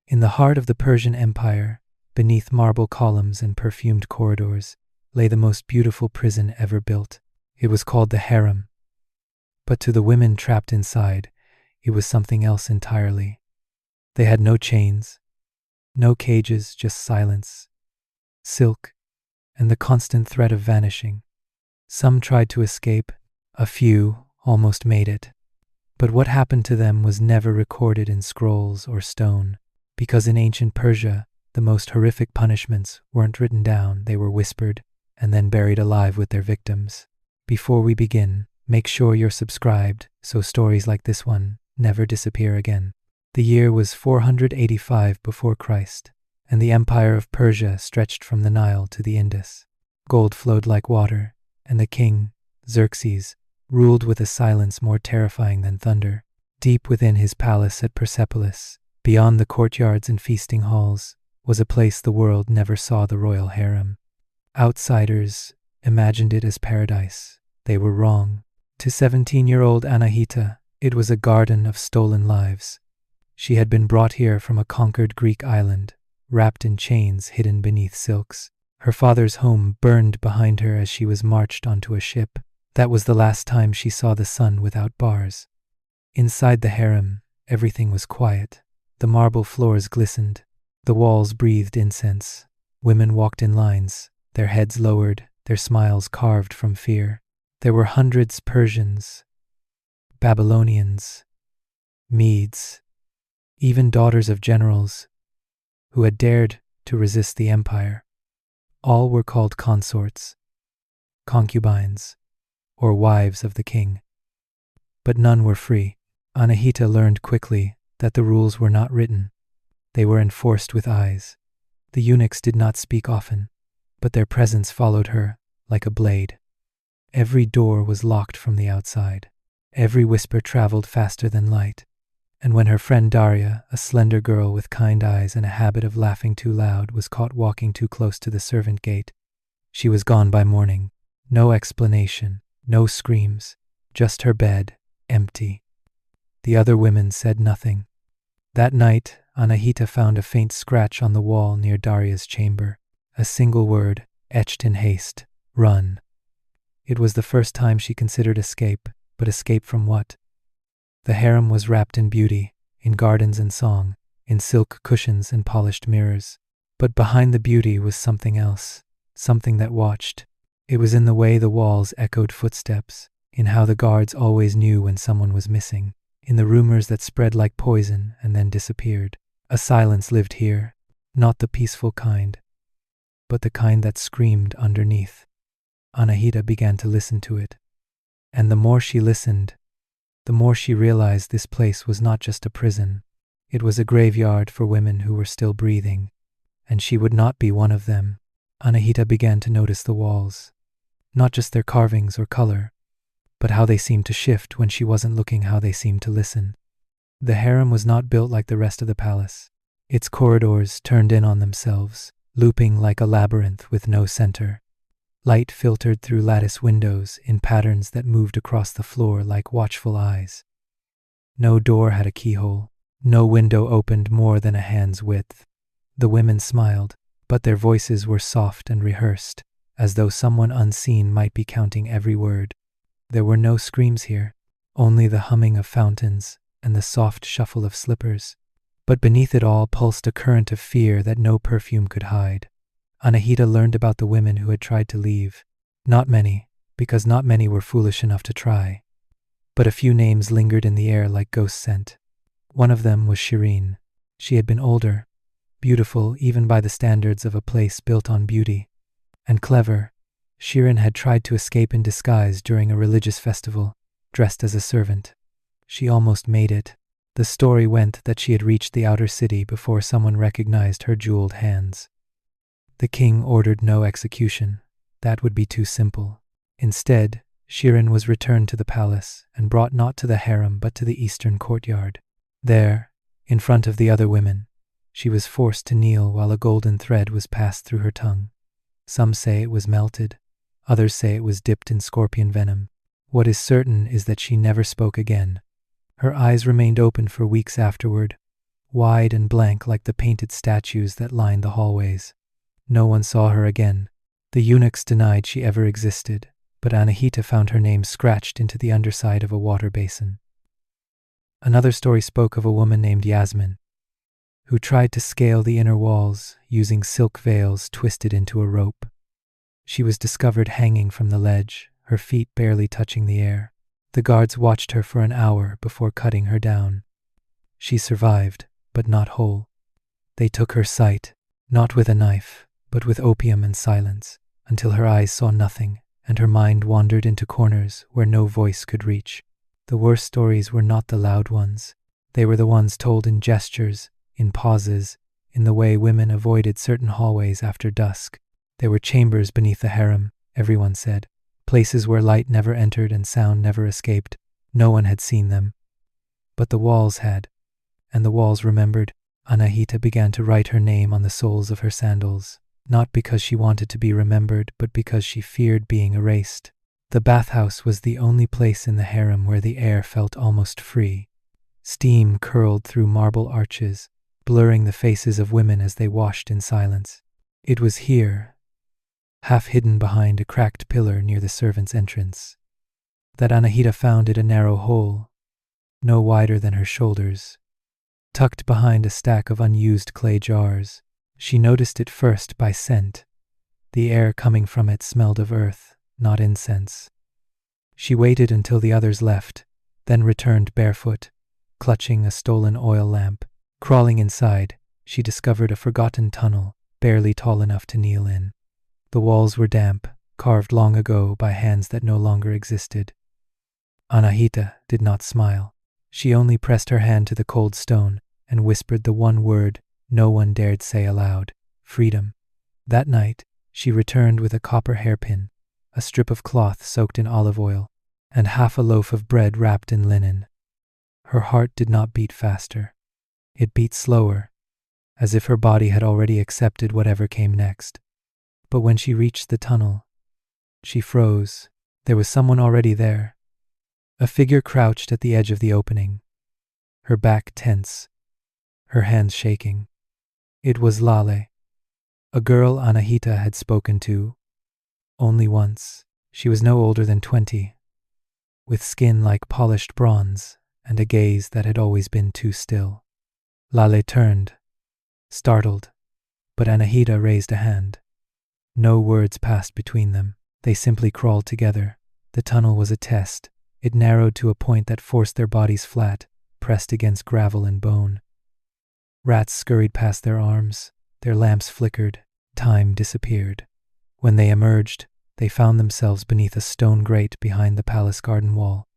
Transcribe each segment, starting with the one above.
In the heart of the Persian Empire, beneath marble columns and perfumed corridors, lay the most beautiful prison ever built. It was called the Harem. But to the women trapped inside, it was something else entirely. They had no chains, no cages, just silence, silk, and the constant threat of vanishing. Some tried to escape, a few almost made it. But what happened to them was never recorded in scrolls or stone, because in ancient Persia, the most horrific punishments weren't written down, they were whispered and then buried alive with their victims. Before we begin, make sure you're subscribed so stories like this one never disappear again. The year was 485 before Christ, and the empire of Persia stretched from the Nile to the Indus. Gold flowed like water, and the king, Xerxes, ruled with a silence more terrifying than thunder. Deep within his palace at Persepolis, beyond the courtyards and feasting halls, was a place the world never saw, the royal harem. Outsiders imagined it as paradise. They were wrong. To 17-year-old Anahita, it was a garden of stolen lives. She had been brought here from a conquered Greek island, wrapped in chains hidden beneath silks. Her father's home burned behind her as she was marched onto a ship. That was the last time she saw the sun without bars. Inside the harem, everything was quiet. The marble floors glistened. The walls breathed incense. Women walked in lines, their heads lowered, their smiles carved from fear. There were hundreds Persians, Babylonians, Medes, even daughters of generals who had dared to resist the empire. All were called consorts, concubines, or wives of the king. But none were free. Anahita learned quickly that the rules were not written. They were enforced with eyes. The eunuchs did not speak often, but their presence followed her like a blade. Every door was locked from the outside. Every whisper traveled faster than light. And when her friend Daria, a slender girl with kind eyes and a habit of laughing too loud, was caught walking too close to the servant gate, she was gone by morning. No explanation, no screams, just her bed, empty. The other women said nothing. That night, Anahita found a faint scratch on the wall near Daria's chamber. A single word, etched in haste: run. It was the first time she considered escape, but escape from what? The harem was wrapped in beauty, in gardens and song, in silk cushions and polished mirrors. But behind the beauty was something else, something that watched. It was in the way the walls echoed footsteps, in how the guards always knew when someone was missing, in the rumors that spread like poison and then disappeared. A silence lived here, not the peaceful kind, but the kind that screamed underneath. Anahita began to listen to it. And the more she listened, the more she realized this place was not just a prison. It was a graveyard for women who were still breathing, and she would not be one of them. Anahita began to notice the walls, not just their carvings or color, but how they seemed to shift when she wasn't looking, how they seemed to listen. The harem was not built like the rest of the palace. Its corridors turned in on themselves, looping like a labyrinth with no center. Light filtered through lattice windows in patterns that moved across the floor like watchful eyes. No door had a keyhole. No window opened more than a hand's width. The women smiled, but their voices were soft and rehearsed, as though someone unseen might be counting every word. There were no screams here, only the humming of fountains and the soft shuffle of slippers. But beneath it all pulsed a current of fear that no perfume could hide. Anahita learned about the women who had tried to leave. Not many, because not many were foolish enough to try. But a few names lingered in the air like ghost scent. One of them was Shireen. She had been older, beautiful even by the standards of a place built on beauty, and clever. Shireen had tried to escape in disguise during a religious festival, dressed as a servant. She almost made it. The story went that she had reached the outer city before someone recognized her jeweled hands. The king ordered no execution. That would be too simple. Instead, Shireen was returned to the palace and brought not to the harem but to the eastern courtyard. There, in front of the other women, she was forced to kneel while a golden thread was passed through her tongue. Some say it was melted, others say it was dipped in scorpion venom. What is certain is that she never spoke again. Her eyes remained open for weeks afterward, wide and blank like the painted statues that lined the hallways. No one saw her again. The eunuchs denied she ever existed, but Anahita found her name scratched into the underside of a water basin. Another story spoke of a woman named Yasmin, who tried to scale the inner walls using silk veils twisted into a rope. She was discovered hanging from the ledge, her feet barely touching the air. The guards watched her for an hour before cutting her down. She survived, but not whole. They took her sight, not with a knife, but with opium and silence, until her eyes saw nothing, and her mind wandered into corners where no voice could reach. The worst stories were not the loud ones. They were the ones told in gestures, in pauses, in the way women avoided certain hallways after dusk. There were chambers beneath the harem, everyone said, places where light never entered and sound never escaped. No one had seen them. But the walls had, and the walls remembered. Anahita began to write her name on the soles of her sandals, not because she wanted to be remembered, but because she feared being erased. The bathhouse was the only place in the harem where the air felt almost free. Steam curled through marble arches, blurring the faces of women as they washed in silence. It was here, half hidden behind a cracked pillar near the servants' entrance, that Anahita found it a narrow hole, no wider than her shoulders, tucked behind a stack of unused clay jars. She noticed it first by scent. The air coming from it smelled of earth, not incense. She waited until the others left, then returned barefoot, clutching a stolen oil lamp. Crawling inside, she discovered a forgotten tunnel, barely tall enough to kneel in. The walls were damp, carved long ago by hands that no longer existed. Anahita did not smile. She only pressed her hand to the cold stone and whispered the one word no one dared say aloud: freedom. That night, she returned with a copper hairpin, a strip of cloth soaked in olive oil, and half a loaf of bread wrapped in linen. Her heart did not beat faster. It beat slower, as if her body had already accepted whatever came next. But when she reached the tunnel, she froze. There was someone already there. A figure crouched at the edge of the opening, her back tense, her hands shaking. It was Lale, a girl Anahita had spoken to only once. She was no older than 20, with skin like polished bronze and a gaze that had always been too still. Lale turned, startled, but Anahita raised a hand. No words passed between them. They simply crawled together. The tunnel was a test. It narrowed to a point that forced their bodies flat, pressed against gravel and bone. Rats scurried past their arms. Their lamps flickered. Time disappeared. When they emerged, they found themselves beneath a stone grate behind the palace garden wall.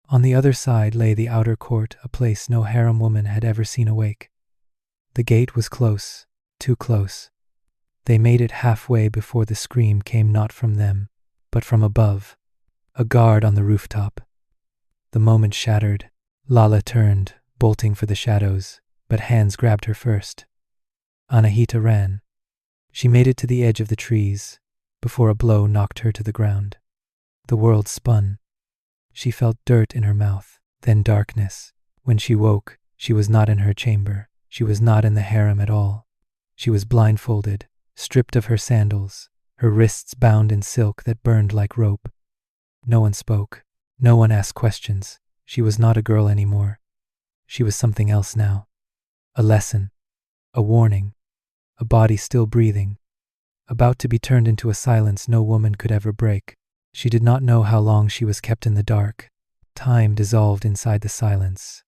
On the other side lay the outer court, a place no harem woman had ever seen awake. The gate was close, too close. They made it halfway before the scream came not from them, but from above, a guard on the rooftop. The moment shattered. Lala turned, bolting for the shadows, but hands grabbed her first. Anahita ran. She made it to the edge of the trees, before a blow knocked her to the ground. The world spun. She felt dirt in her mouth, then darkness. When she woke, she was not in her chamber. She was not in the harem at all. She was blindfolded, stripped of her sandals, her wrists bound in silk that burned like rope. No one spoke. No one asked questions. She was not a girl anymore. She was something else now. A lesson, a warning, a body still breathing, about to be turned into a silence no woman could ever break. She did not know how long she was kept in the dark. Time dissolved inside the silence.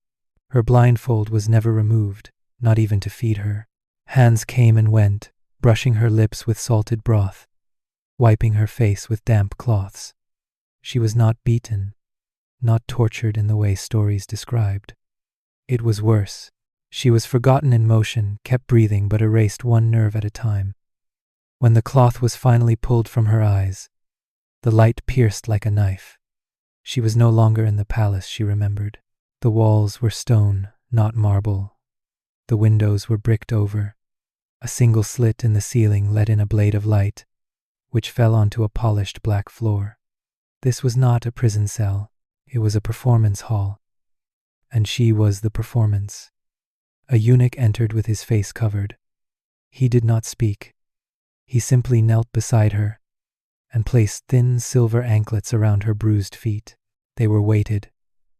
Her blindfold was never removed, not even to feed her. Hands came and went, brushing her lips with salted broth, wiping her face with damp cloths. She was not beaten, not tortured in the way stories described. It was worse. She was forgotten in motion, kept breathing but erased one nerve at a time. When the cloth was finally pulled from her eyes, the light pierced like a knife. She was no longer in the palace, she remembered. The walls were stone, not marble. The windows were bricked over. A single slit in the ceiling let in a blade of light, which fell onto a polished black floor. This was not a prison cell. It was a performance hall. And she was the performance. A eunuch entered with his face covered. He did not speak. He simply knelt beside her and placed thin silver anklets around her bruised feet. They were weighted.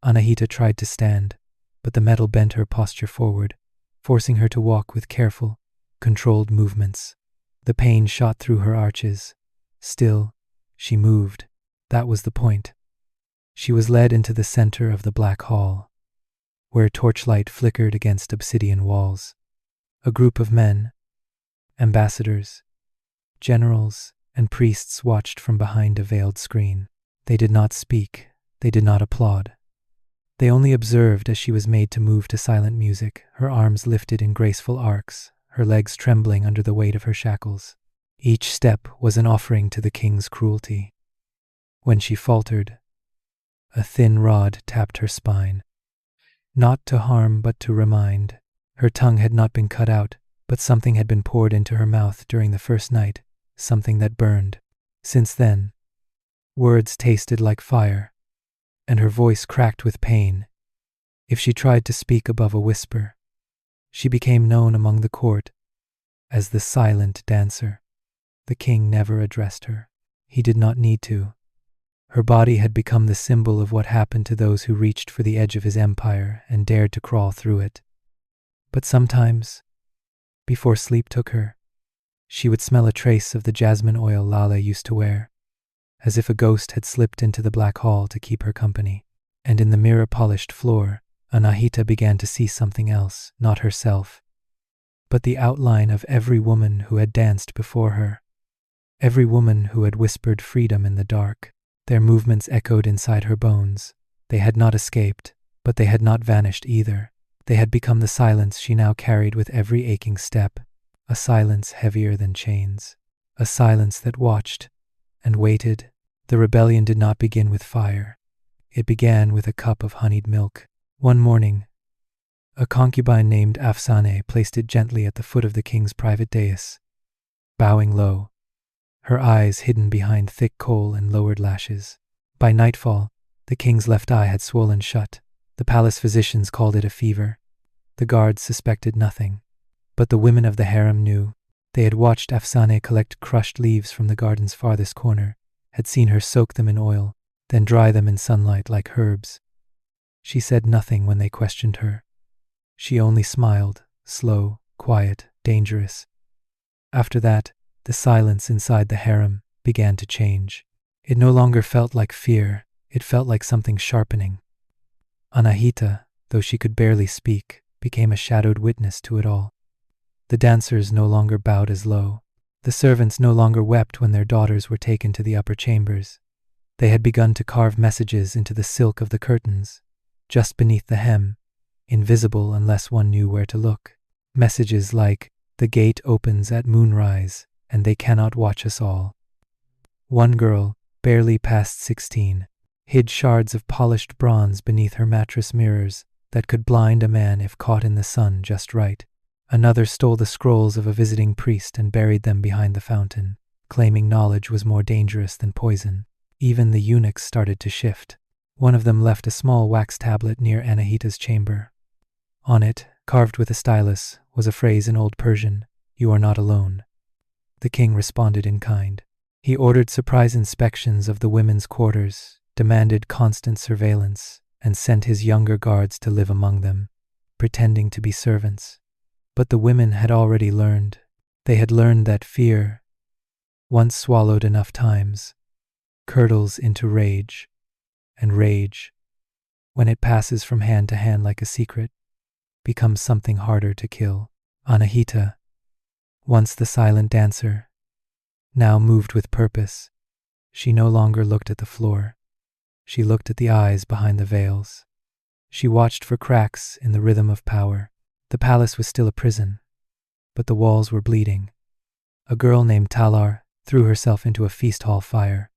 Anahita tried to stand, but the metal bent her posture forward, forcing her to walk with careful, controlled movements. The pain shot through her arches. Still, she moved. That was the point. She was led into the center of the black hall, where torchlight flickered against obsidian walls. A group of men, ambassadors, generals, and priests watched from behind a veiled screen. They did not speak. They did not applaud. They only observed as she was made to move to silent music, her arms lifted in graceful arcs, her legs trembling under the weight of her shackles. Each step was an offering to the king's cruelty. When she faltered, a thin rod tapped her spine. Not to harm, but to remind. Her tongue had not been cut out, but something had been poured into her mouth during the first night, something that burned. Since then, words tasted like fire, and her voice cracked with pain. If she tried to speak above a whisper, she became known among the court as the silent dancer. The king never addressed her. He did not need to. Her body had become the symbol of what happened to those who reached for the edge of his empire and dared to crawl through it. But sometimes, before sleep took her, she would smell a trace of the jasmine oil Lala used to wear, as if a ghost had slipped into the black hall to keep her company. And in the mirror-polished floor, Anahita began to see something else, not herself, but the outline of every woman who had danced before her, every woman who had whispered freedom in the dark. Their movements echoed inside her bones. They had not escaped, but they had not vanished either. They had become the silence she now carried with every aching step, a silence heavier than chains, a silence that watched and waited. The rebellion did not begin with fire. It began with a cup of honeyed milk. One morning, a concubine named Afsane placed it gently at the foot of the king's private dais. Bowing low, her eyes hidden behind thick kohl and lowered lashes. By nightfall, the king's left eye had swollen shut. The palace physicians called it a fever. The guards suspected nothing. But the women of the harem knew. They had watched Afsane collect crushed leaves from the garden's farthest corner, had seen her soak them in oil, then dry them in sunlight like herbs. She said nothing when they questioned her. She only smiled, slow, quiet, dangerous. After that, the silence inside the harem began to change. It no longer felt like fear, it felt like something sharpening. Anahita, though she could barely speak, became a shadowed witness to it all. The dancers no longer bowed as low. The servants no longer wept when their daughters were taken to the upper chambers. They had begun to carve messages into the silk of the curtains, just beneath the hem, invisible unless one knew where to look. Messages like, "The gate opens at moonrise, and they cannot watch us all." One girl, barely past 16, hid shards of polished bronze beneath her mattress mirrors that could blind a man if caught in the sun just right. Another stole the scrolls of a visiting priest and buried them behind the fountain, claiming knowledge was more dangerous than poison. Even the eunuchs started to shift. One of them left a small wax tablet near Anahita's chamber. On it, carved with a stylus, was a phrase in Old Persian, "You are not alone." The king responded in kind. He ordered surprise inspections of the women's quarters, demanded constant surveillance, and sent his younger guards to live among them, pretending to be servants. But the women had already learned. They had learned that fear, once swallowed enough times, curdles into rage, and rage, when it passes from hand to hand like a secret, becomes something harder to kill. Anahita, once the silent dancer, now moved with purpose. She no longer looked at the floor. She looked at the eyes behind the veils. She watched for cracks in the rhythm of power. The palace was still a prison, but the walls were bleeding. A girl named Talar threw herself into a feast hall fire,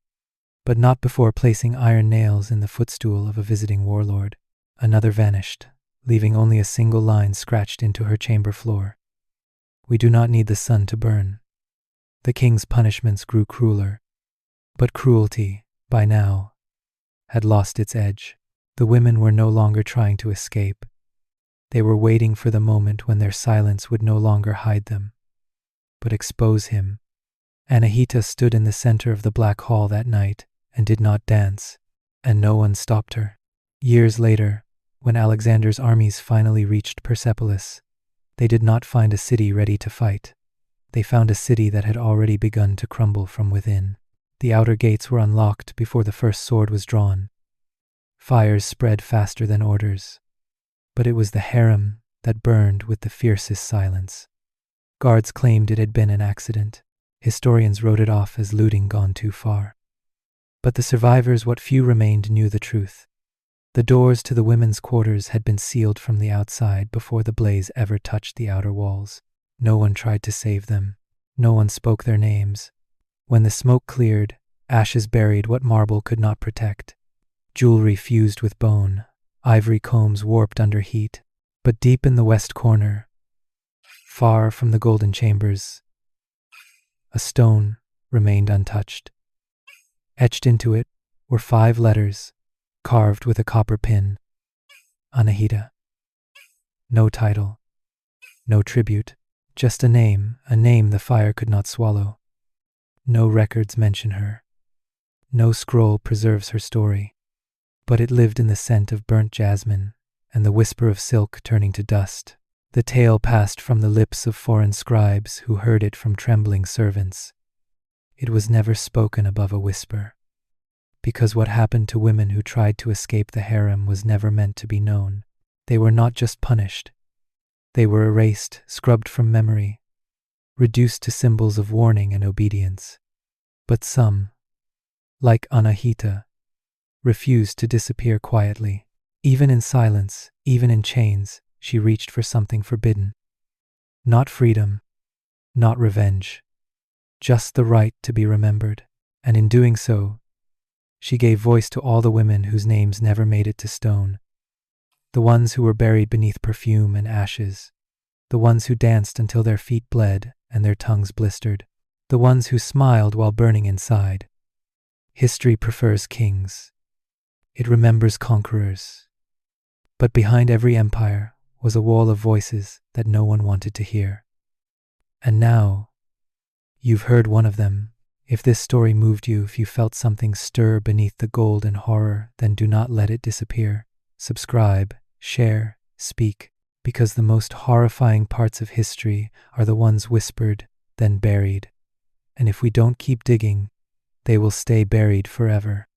but not before placing iron nails in the footstool of a visiting warlord. Another vanished, leaving only a single line scratched into her chamber floor. "We do not need the sun to burn." The king's punishments grew crueler, but cruelty, by now, had lost its edge. The women were no longer trying to escape. They were waiting for the moment when their silence would no longer hide them, but expose him. Anahita stood in the center of the black hall that night and did not dance, and no one stopped her. Years later, when Alexander's armies finally reached Persepolis, they did not find a city ready to fight. They found a city that had already begun to crumble from within. The outer gates were unlocked before the first sword was drawn. Fires spread faster than orders, but it was the harem that burned with the fiercest silence. Guards claimed it had been an accident. Historians wrote it off as looting gone too far. But the survivors, what few remained, knew the truth. The doors to the women's quarters had been sealed from the outside before the blaze ever touched the outer walls. No one tried to save them. No one spoke their names. When the smoke cleared, ashes buried what marble could not protect. Jewelry fused with bone, ivory combs warped under heat. But deep in the west corner, far from the golden chambers, a stone remained untouched. Etched into it were 5 letters, carved with a copper pin. Anahita. No title, no tribute, just a name the fire could not swallow. No records mention her. No scroll preserves her story. But it lived in the scent of burnt jasmine and the whisper of silk turning to dust. The tale passed from the lips of foreign scribes who heard it from trembling servants. It was never spoken above a whisper, because what happened to women who tried to escape the harem was never meant to be known. They were not just punished. They were erased, scrubbed from memory, reduced to symbols of warning and obedience. But some, like Anahita, refused to disappear quietly. Even in silence, even in chains, she reached for something forbidden. Not freedom, not revenge, just the right to be remembered. And in doing so, she gave voice to all the women whose names never made it to stone. The ones who were buried beneath perfume and ashes. The ones who danced until their feet bled and their tongues blistered. The ones who smiled while burning inside. History prefers kings. It remembers conquerors. But behind every empire was a wall of voices that no one wanted to hear. And now, you've heard one of them. If this story moved you, if you felt something stir beneath the gold and horror, then do not let it disappear. Subscribe, share, speak, because the most horrifying parts of history are the ones whispered, then buried. And if we don't keep digging, they will stay buried forever.